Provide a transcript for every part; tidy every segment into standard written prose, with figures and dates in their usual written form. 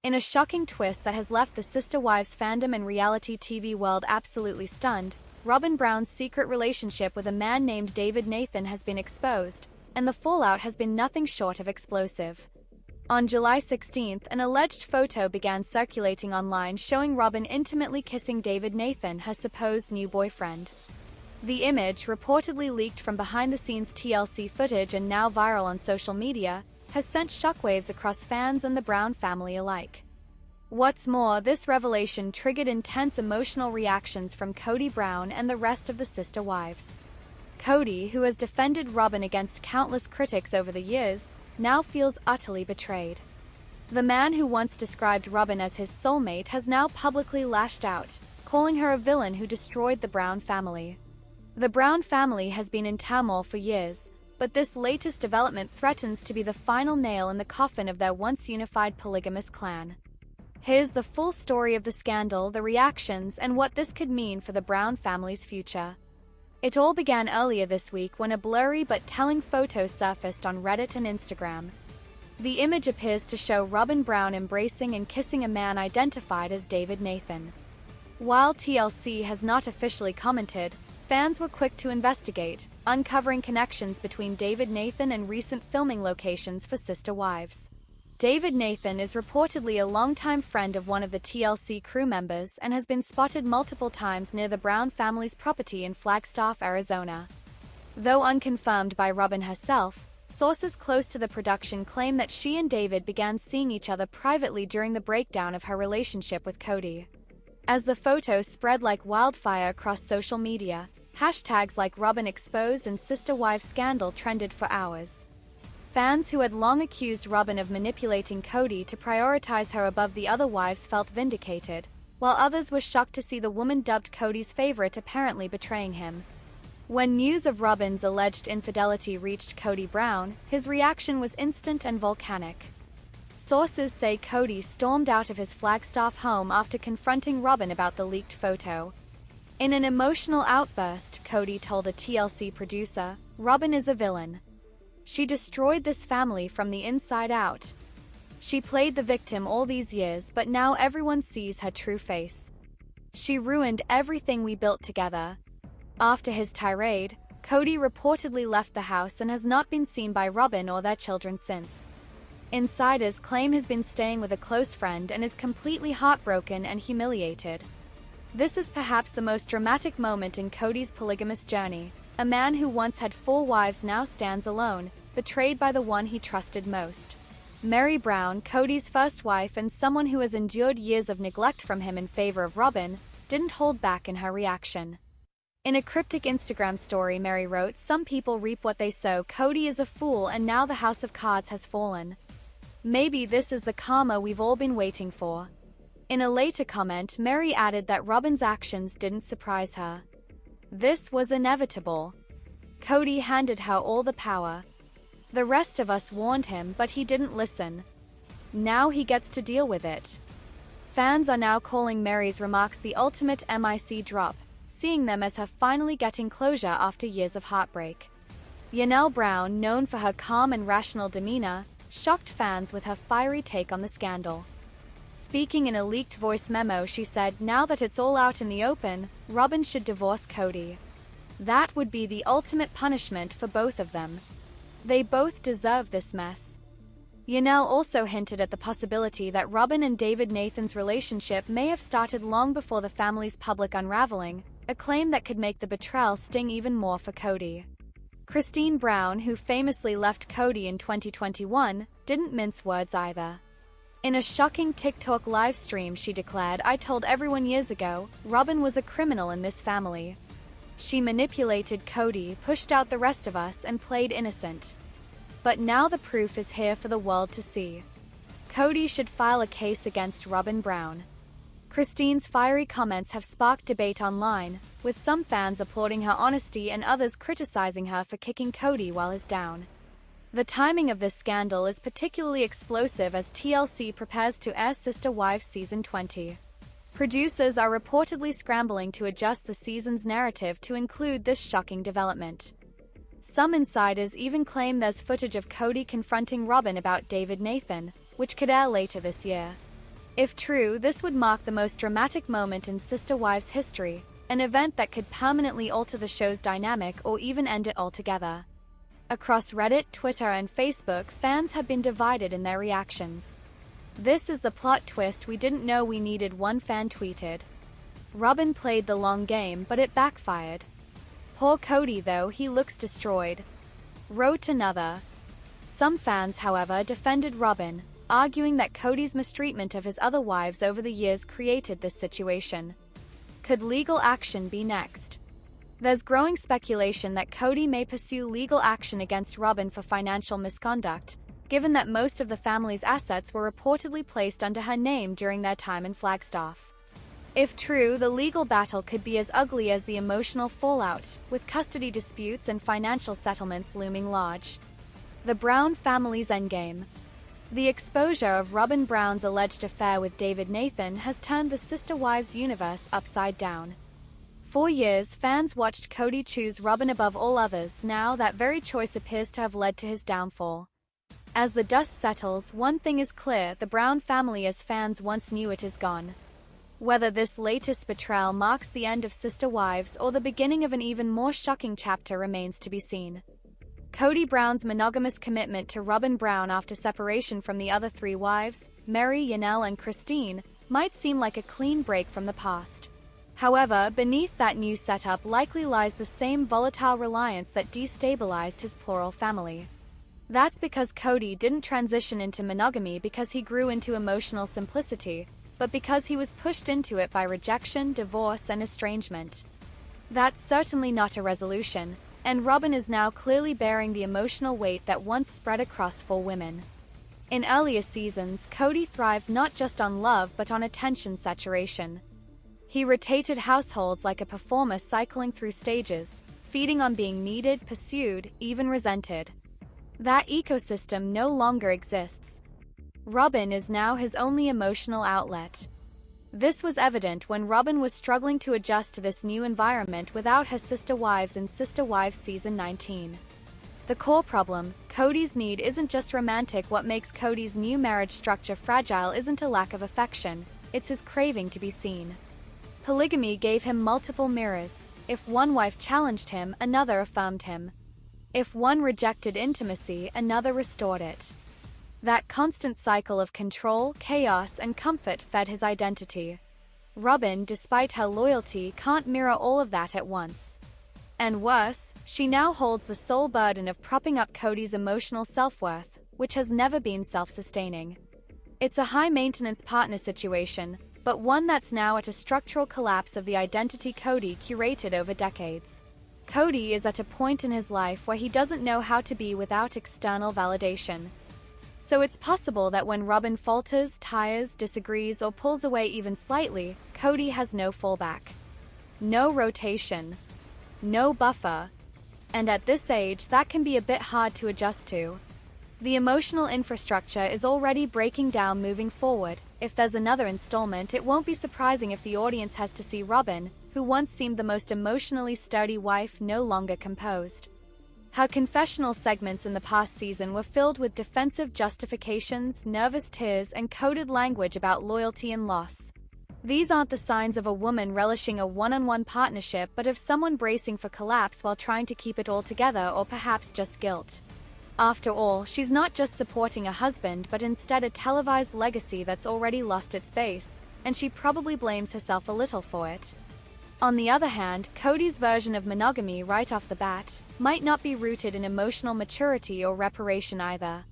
In a shocking twist that has left the Sister Wives fandom and reality TV world absolutely stunned, Robyn Brown's secret relationship with a man named David Nathan has been exposed, and the fallout has been nothing short of explosive. On July 16th, an alleged photo began circulating online showing Robyn intimately kissing David Nathan, her supposed new boyfriend. The image, reportedly leaked from behind-the-scenes TLC footage and now viral on social media, has sent shockwaves across fans and the Brown family alike. What's more, this revelation triggered intense emotional reactions from Kody Brown and the rest of the Sister Wives. Kody, who has defended Robyn against countless critics over the years, now feels utterly betrayed. The man who once described Robyn as his soulmate has now publicly lashed out, calling her a villain who destroyed the Brown family. The Brown family has been in turmoil for years, but this latest development threatens to be the final nail in the coffin of their once unified polygamous clan. Here's the full story of the scandal, the reactions, and what this could mean for the Brown family's future. It all began earlier this week when a blurry but telling photo surfaced on Reddit and Instagram. The image appears to show Robyn Brown embracing and kissing a man identified as David Nathan. While TLC has not officially commented, fans were quick to investigate, uncovering connections between David Nathan and recent filming locations for Sister Wives. David Nathan is reportedly a longtime friend of one of the TLC crew members and has been spotted multiple times near the Brown family's property in Flagstaff, Arizona. Though unconfirmed by Robyn herself, sources close to the production claim that she and David began seeing each other privately during the breakdown of her relationship with Kody. As the photo spread like wildfire across social media, hashtags like Robyn Exposed and Sister Wives Scandal trended for hours. Fans who had long accused Robyn of manipulating Kody to prioritize her above the other wives felt vindicated, while others were shocked to see the woman dubbed Kody's favorite apparently betraying him. When news of Robyn's alleged infidelity reached Kody Brown, his reaction was instant and volcanic. Sources say Kody stormed out of his Flagstaff home after confronting Robyn about the leaked photo. In an emotional outburst, Kody told a TLC producer, "Robyn is a villain. She destroyed this family from the inside out. She played the victim all these years, but now everyone sees her true face. She ruined everything we built together." After his tirade, Kody reportedly left the house and has not been seen by Robyn or their children since. Insiders claim he's been staying with a close friend and is completely heartbroken and humiliated. This is perhaps the most dramatic moment in Kody's polygamous journey. A man who once had 4 wives now stands alone, betrayed by the one he trusted most. Meri Brown, Kody's first wife and someone who has endured years of neglect from him in favor of Robyn, didn't hold back in her reaction. In a cryptic Instagram story, Meri wrote, "Some people reap what they sow. Kody is a fool and now the house of cards has fallen. Maybe this is the karma we've all been waiting for." In a later comment, Meri added that Robyn's actions didn't surprise her. This was inevitable. Kody handed her all the power. The rest of us warned him, but he didn't listen. Now he gets to deal with it. Fans are now calling Meri's remarks the ultimate MIC drop, seeing them as her finally getting closure after years of heartbreak. Unveiled Brown, known for her calm and rational demeanor, shocked fans with her fiery take on the scandal. Speaking in a leaked voice memo, she said, "Now that it's all out in the open, Robyn should divorce Kody. That would be the ultimate punishment for both of them. They both deserve this mess." Unveiled also hinted at the possibility that Robyn and David Nathan's relationship may have started long before the family's public unraveling, a claim that could make the betrayal sting even more for Kody. Christine Brown, who famously left Kody in 2021, didn't mince words either. In a shocking TikTok live stream, she declared, "I told everyone years ago, Robyn was a criminal in this family. She manipulated Kody, pushed out the rest of us, and played innocent. But now the proof is here for the world to see. Kody should file a case against Robyn Brown." Christine's fiery comments have sparked debate online, with some fans applauding her honesty and others criticizing her for kicking Kody while he's down. The timing of this scandal is particularly explosive as TLC prepares to air Sister Wives Season 20. Producers are reportedly scrambling to adjust the season's narrative to include this shocking development. Some insiders even claim there's footage of Kody confronting Robyn about David Nathan, which could air later this year. If true, this would mark the most dramatic moment in Sister Wives history, an event that could permanently alter the show's dynamic or even end it altogether. Across Reddit, Twitter, and Facebook, fans have been divided in their reactions. "This is the plot twist we didn't know we needed," one fan tweeted. "Robyn played the long game, but it backfired. Poor Kody though, he looks destroyed," wrote another. Some fans, however, defended Robyn, arguing that Kody's mistreatment of his other wives over the years created this situation. Could legal action be next? There's growing speculation that Kody may pursue legal action against Robyn for financial misconduct, given that most of the family's assets were reportedly placed under her name during their time in Flagstaff. If true, the legal battle could be as ugly as the emotional fallout, with custody disputes and financial settlements looming large. The Brown family's endgame. The exposure of Robyn Brown's alleged affair with David Nathan has turned the Sister Wives universe upside down. For years, fans watched Kody choose Robyn above all others. Now, that very choice appears to have led to his downfall. As the dust settles, one thing is clear: the Brown family as fans once knew it is gone. Whether this latest betrayal marks the end of Sister Wives or the beginning of an even more shocking chapter remains to be seen. Kody Brown's monogamous commitment to Robyn Brown after separation from the other three wives, Mary, Yanel, and Christine, might seem like a clean break from the past. However, beneath that new setup likely lies the same volatile reliance that destabilized his plural family. That's because Kody didn't transition into monogamy because he grew into emotional simplicity, but because he was pushed into it by rejection, divorce, and estrangement. That's certainly not a resolution, and Robyn is now clearly bearing the emotional weight that once spread across four women. In earlier seasons, Kody thrived not just on love but on attention saturation. He rotated households like a performer cycling through stages, feeding on being needed, pursued, even resented. That ecosystem no longer exists. Robyn is now his only emotional outlet. This was evident when Robyn was struggling to adjust to this new environment without her Sister Wives in Sister Wives Season 19. The core problem, Kody's need, isn't just romantic. What makes Kody's new marriage structure fragile isn't a lack of affection, it's his craving to be seen. Polygamy gave him multiple mirrors. If one wife challenged him, another affirmed him. If one rejected intimacy, another restored it. That constant cycle of control, chaos, and comfort fed his identity. Robyn, despite her loyalty, can't mirror all of that at once. And worse, she now holds the sole burden of propping up Kody's emotional self-worth, which has never been self-sustaining. It's a high-maintenance partner situation, but one that's now at a structural collapse of the identity Kody curated over decades. Kody is at a point in his life where he doesn't know how to be without external validation. So it's possible that when Robyn falters, tires, disagrees, or pulls away even slightly, Kody has no fallback. No rotation. No buffer. And at this age, that can be a bit hard to adjust to. The emotional infrastructure is already breaking down moving forward. If there's another installment, it won't be surprising if the audience has to see Robyn, who once seemed the most emotionally sturdy wife, no longer composed. Her confessional segments in the past season were filled with defensive justifications, nervous tears, and coded language about loyalty and loss. These aren't the signs of a woman relishing a one-on-one partnership, but of someone bracing for collapse while trying to keep it all together, or perhaps just guilt. After all, she's not just supporting a husband, but instead a televised legacy that's already lost its base, and she probably blames herself a little for it. On the other hand, Kody's version of monogamy right off the bat might not be rooted in emotional maturity or reparation either.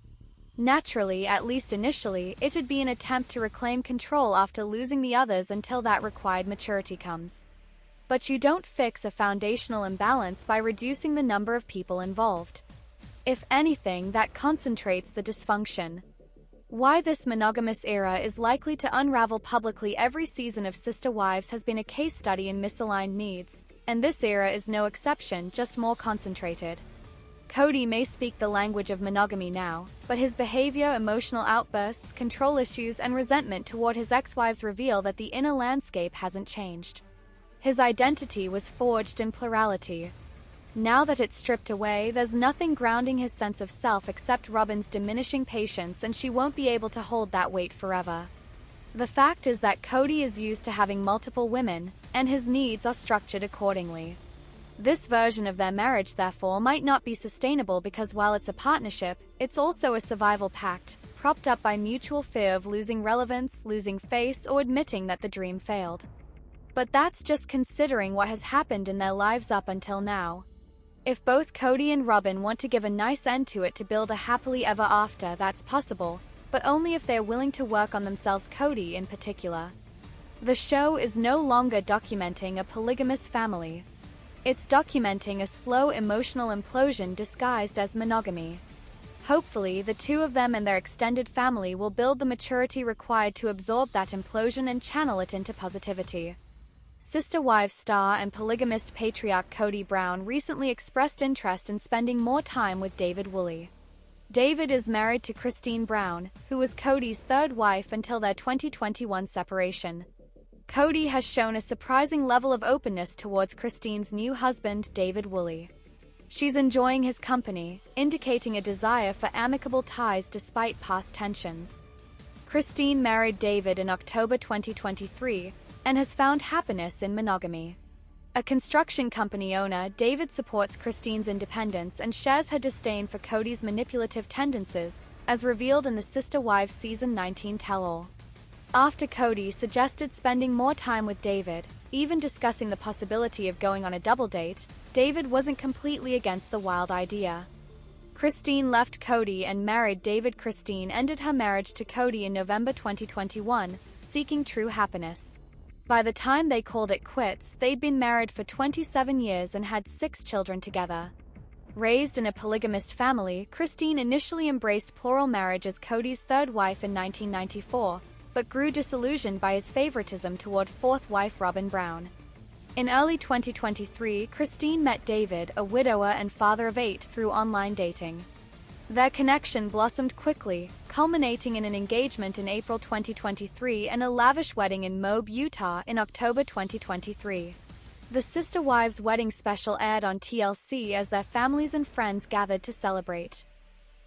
Naturally, at least initially, it'd be an attempt to reclaim control after losing the others until that required maturity comes. But you don't fix a foundational imbalance by reducing the number of people involved. If anything, that concentrates the dysfunction. Why this monogamous era is likely to unravel publicly. Every season of Sister Wives has been a case study in misaligned needs, and this era is no exception, just more concentrated. Kody may speak the language of monogamy now, but his behavior, emotional outbursts, control issues, and resentment toward his ex-wives reveal that the inner landscape hasn't changed. His identity was forged in plurality. Now that it's stripped away, there's nothing grounding his sense of self except Robyn's diminishing patience, and she won't be able to hold that weight forever. The fact is that Kody is used to having multiple women, and his needs are structured accordingly. This version of their marriage, therefore, might not be sustainable because while it's a partnership, it's also a survival pact, propped up by mutual fear of losing relevance, losing face, or admitting that the dream failed. But that's just considering what has happened in their lives up until now. If both Kody and Robyn want to give a nice end to it to build a happily ever after, that's possible, but only if they're willing to work on themselves, Kody in particular. The show is no longer documenting a polygamous family. It's documenting a slow emotional implosion disguised as monogamy. Hopefully, the two of them and their extended family will build the maturity required to absorb that implosion and channel it into positivity. Sister Wives star and polygamist patriarch Kody Brown recently expressed interest in spending more time with David Woolley. David is married to Christine Brown, who was Kody's third wife until their 2021 separation. Kody has shown a surprising level of openness towards Christine's new husband, David Woolley. She's enjoying his company, indicating a desire for amicable ties despite past tensions. Christine married David in October 2023 and has found happiness in monogamy. A construction company owner, David supports Christine's independence and shares her disdain for Kody's manipulative tendencies, as revealed in the Sister Wives Season 19 tell-all. After Kody suggested spending more time with David, even discussing the possibility of going on a double date, David wasn't completely against the wild idea. Christine left Kody and married David. Christine ended her marriage to Kody in November 2021, seeking true happiness. By the time they called it quits, they'd been married for 27 years and had 6 children together. Raised in a polygamist family, Christine initially embraced plural marriage as Kody's third wife in 1994, but grew disillusioned by his favoritism toward fourth wife Robyn Brown. In early 2023, Christine met David, a widower and father of 8, through online dating. Their connection blossomed quickly, culminating in an engagement in April 2023 and a lavish wedding in Moab, Utah in October 2023. The Sister Wives wedding special aired on TLC as their families and friends gathered to celebrate.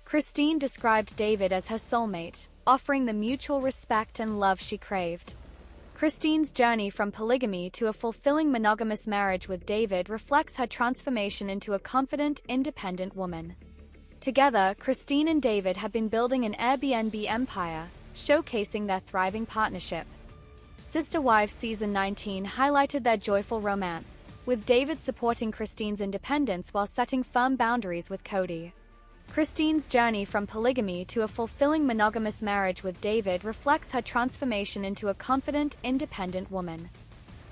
Christine described David as her soulmate, offering the mutual respect and love she craved. Christine's journey from polygamy to a fulfilling monogamous marriage with David reflects her transformation into a confident, independent woman. Together, Christine and David have been building an Airbnb empire, showcasing their thriving partnership. Sister Wives Season 19 highlighted their joyful romance, with David supporting Christine's independence while setting firm boundaries with Kody. Christine's journey from polygamy to a fulfilling monogamous marriage with David reflects her transformation into a confident, independent woman.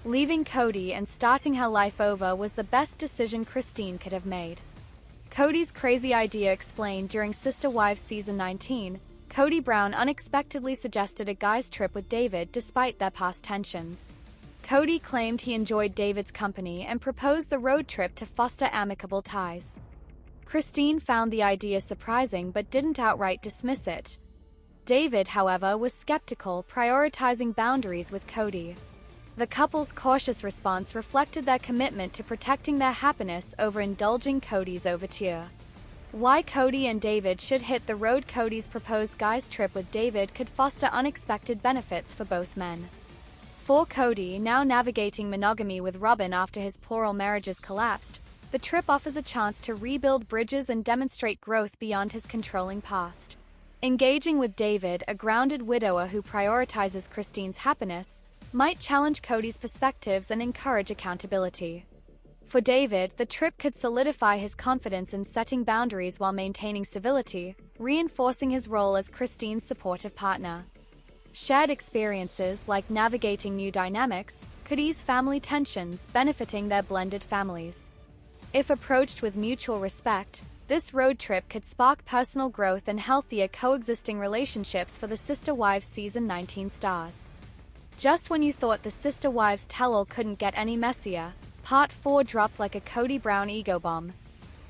Leaving Kody and starting her life over was the best decision Christine could have made. Kody's crazy idea explained during Sister Wives Season 19, Kody Brown unexpectedly suggested a guy's trip with David despite their past tensions. Kody claimed he enjoyed David's company and proposed the road trip to foster amicable ties. Christine found the idea surprising but didn't outright dismiss it. David, however, was skeptical, prioritizing boundaries with Kody. The couple's cautious response reflected their commitment to protecting their happiness over indulging Kody's overture. Why Kody and David should hit the road. Kody's proposed guy's trip with David could foster unexpected benefits for both men. For Kody, now navigating monogamy with Robyn after his plural marriages collapsed, the trip offers a chance to rebuild bridges and demonstrate growth beyond his controlling past. Engaging with David, a grounded widower who prioritizes Christine's happiness, might challenge Kody's perspectives and encourage accountability. For David, the trip could solidify his confidence in setting boundaries while maintaining civility, reinforcing his role as Christine's supportive partner. Shared experiences, like navigating new dynamics, could ease family tensions, benefiting their blended families. If approached with mutual respect, this road trip could spark personal growth and healthier coexisting relationships for the Sister Wives Season 19 stars. Just when you thought the Sister Wives tell-all couldn't get any messier, Part 4 dropped like a Kody Brown ego bomb.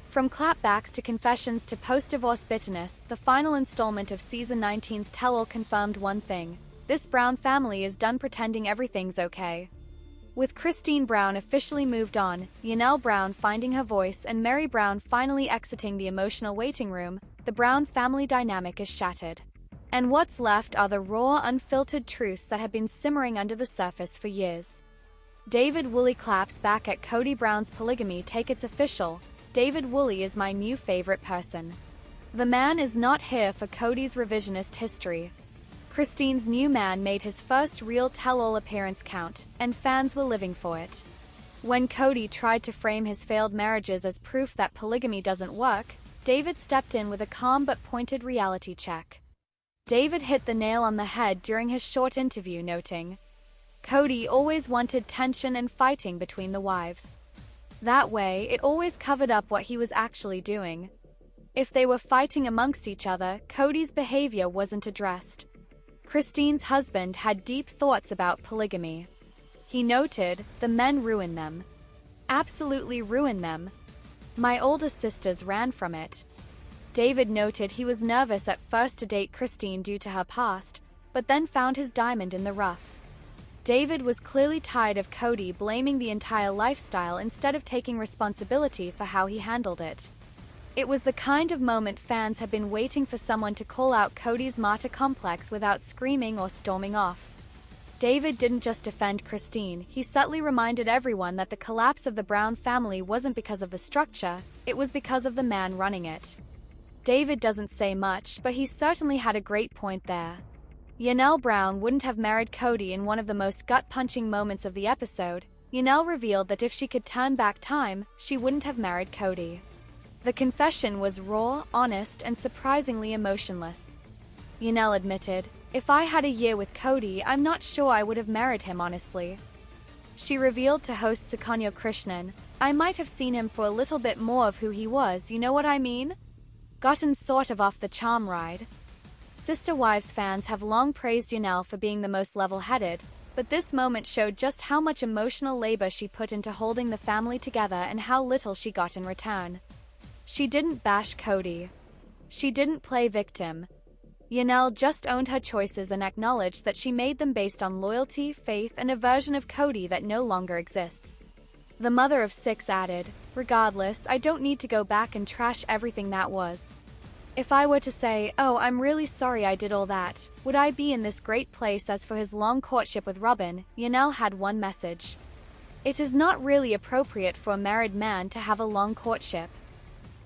From clapbacks to confessions to post-divorce bitterness, the final installment of Season 19's tell-all confirmed one thing: this Brown family is done pretending everything's okay. With Christine Brown officially moved on, Yanelle Brown finding her voice, and Meri Brown finally exiting the emotional waiting room, the Brown family dynamic is shattered. And what's left are the raw, unfiltered truths that have been simmering under the surface for years. David Woolley claps back at Kody Brown's polygamy. Take it's official. David Woolley is my new favorite person. The man is not here for Kody's revisionist history. Christine's new man made his first real tell-all appearance count, and fans were living for it. When Kody tried to frame his failed marriages as proof that polygamy doesn't work, David stepped in with a calm but pointed reality check. David hit the nail on the head during his short interview, noting, "Kody always wanted tension and fighting between the wives. That way, it always covered up what he was actually doing. If they were fighting amongst each other, Kody's behavior wasn't addressed." Christine's husband had deep thoughts about polygamy. He noted, "The men ruin them. Absolutely ruin them. My older sisters ran from it." David noted he was nervous at first to date Christine due to her past, but then found his diamond in the rough. David was clearly tired of Kody blaming the entire lifestyle instead of taking responsibility for how he handled it. It was the kind of moment fans had been waiting for, someone to call out Kody's martyr complex without screaming or storming off. David didn't just defend Christine, he subtly reminded everyone that the collapse of the Brown family wasn't because of the structure, it was because of the man running it. David doesn't say much, but he certainly had a great point there. Yanelle Brown wouldn't have married Kody. In one of the most gut-punching moments of the episode, Yanelle revealed that if she could turn back time, she wouldn't have married Kody. The confession was raw, honest, and surprisingly emotionless. Yanelle admitted, "If I had a year with Kody, I'm not sure I would have married him, honestly." She revealed to host Sukanyo Krishnan, "I might have seen him for a little bit more of who he was, you know what I mean? Gotten sort of off the charm ride." Sister Wives fans have long praised Yanelle for being the most level-headed, but this moment showed just how much emotional labor she put into holding the family together and how little she got in return. She didn't bash Kody. She didn't play victim. Yanelle just owned her choices and acknowledged that she made them based on loyalty, faith, and a version of Kody that no longer exists. The mother of 6 added, "Regardless, I don't need to go back and trash everything that was. If I were to say, 'Oh, I'm really sorry I did all that,' would I be in this great place?" As for his long courtship with Robyn, Yanelle had one message. "It is not really appropriate for a married man to have a long courtship.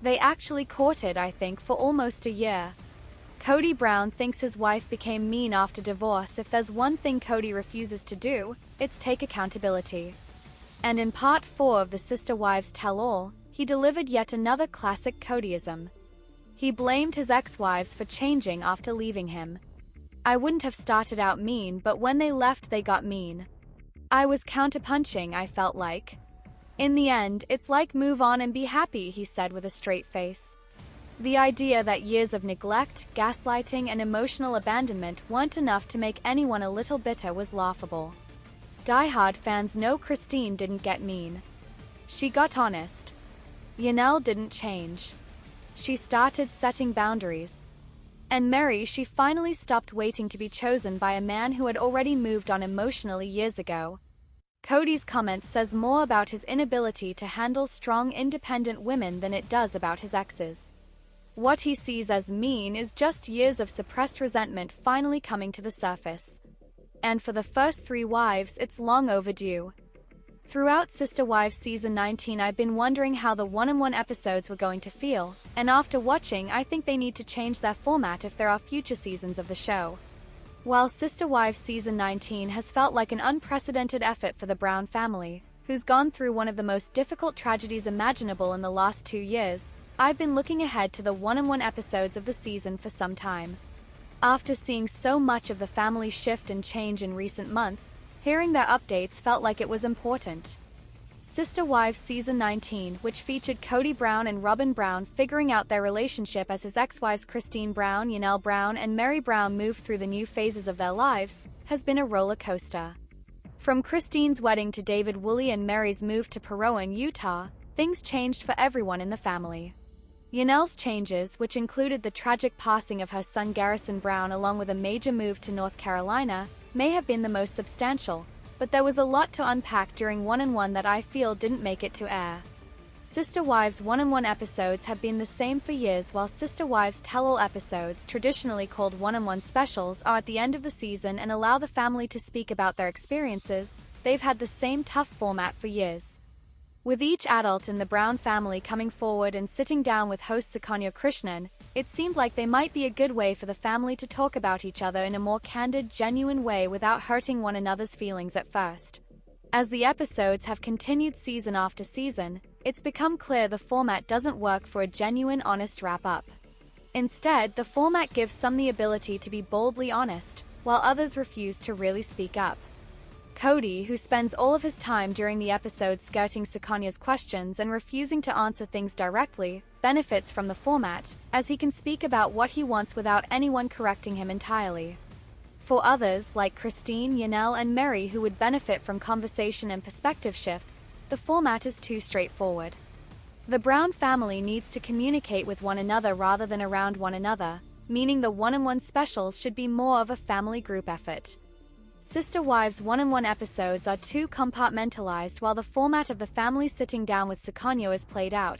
They actually courted, I think, for almost a year." Kody Brown thinks his wife became mean after divorce. If there's one thing Kody refuses to do, it's take accountability. And in part 4 of the Sister Wives Tell-All, he delivered yet another classic Kodyism. He blamed his ex-wives for changing after leaving him. "I wouldn't have started out mean, but when they left they got mean. I was counterpunching, I felt like. In the end, it's like move on and be happy," he said with a straight face. The idea that years of neglect, gaslighting, and emotional abandonment weren't enough to make anyone a little bitter was laughable. Die-hard fans know Christine didn't get mean. She got honest. Yanelle didn't change. She started setting boundaries. And Mary, she finally stopped waiting to be chosen by a man who had already moved on emotionally years ago. Kody's comment says more about his inability to handle strong, independent women than it does about his exes. What he sees as mean is just years of suppressed resentment finally coming to the surface. And for the first 3 wives, it's long overdue. Throughout Sister Wives Season 19, I've been wondering how the one-on-one episodes were going to feel, and after watching, I think they need to change their format if there are future seasons of the show. While Sister Wives Season 19 has felt like an unprecedented effort for the Brown family, who's gone through one of the most difficult tragedies imaginable in the last 2 years, I've been looking ahead to the one-on-one episodes of the season for some time. After seeing so much of the family shift and change in recent months, hearing their updates felt like it was important. Sister Wives Season 19, which featured Kody Brown and Robyn Brown figuring out their relationship as his ex-wives Christine Brown, Yanelle Brown, and Mary Brown move through the new phases of their lives, has been a roller coaster. From Christine's wedding to David Woolley and Mary's move to Perot, Utah, things changed for everyone in the family. Yanelle's changes, which included the tragic passing of her son Garrison Brown along with a major move to North Carolina, may have been the most substantial, but there was a lot to unpack during one-on-one that I feel didn't make it to air. Sister Wives one-on-one episodes have been the same for years, while Sister Wives Tell-All episodes, traditionally called one-on-one specials, are at the end of the season and allow the family to speak about their experiences. They've had the same tough format for years, with each adult in the Brown family coming forward and sitting down with host Sukanya Krishnan. It seemed like they might be a good way for the family to talk about each other in a more candid, genuine way without hurting one another's feelings at first. As the episodes have continued season after season, it's become clear the format doesn't work for a genuine, honest wrap-up. Instead, the format gives some the ability to be boldly honest, while others refuse to really speak up. Kody, who spends all of his time during the episode skirting Sukanya's questions and refusing to answer things directly, benefits from the format, as he can speak about what he wants without anyone correcting him entirely. For others, like Christine, Yanel, and Mary, who would benefit from conversation and perspective shifts, the format is too straightforward. The Brown family needs to communicate with one another rather than around one another, meaning the one-on-one specials should be more of a family group effort. Sister Wives one-on-one episodes are too compartmentalized, while the format of the family sitting down with Sukanya is played out.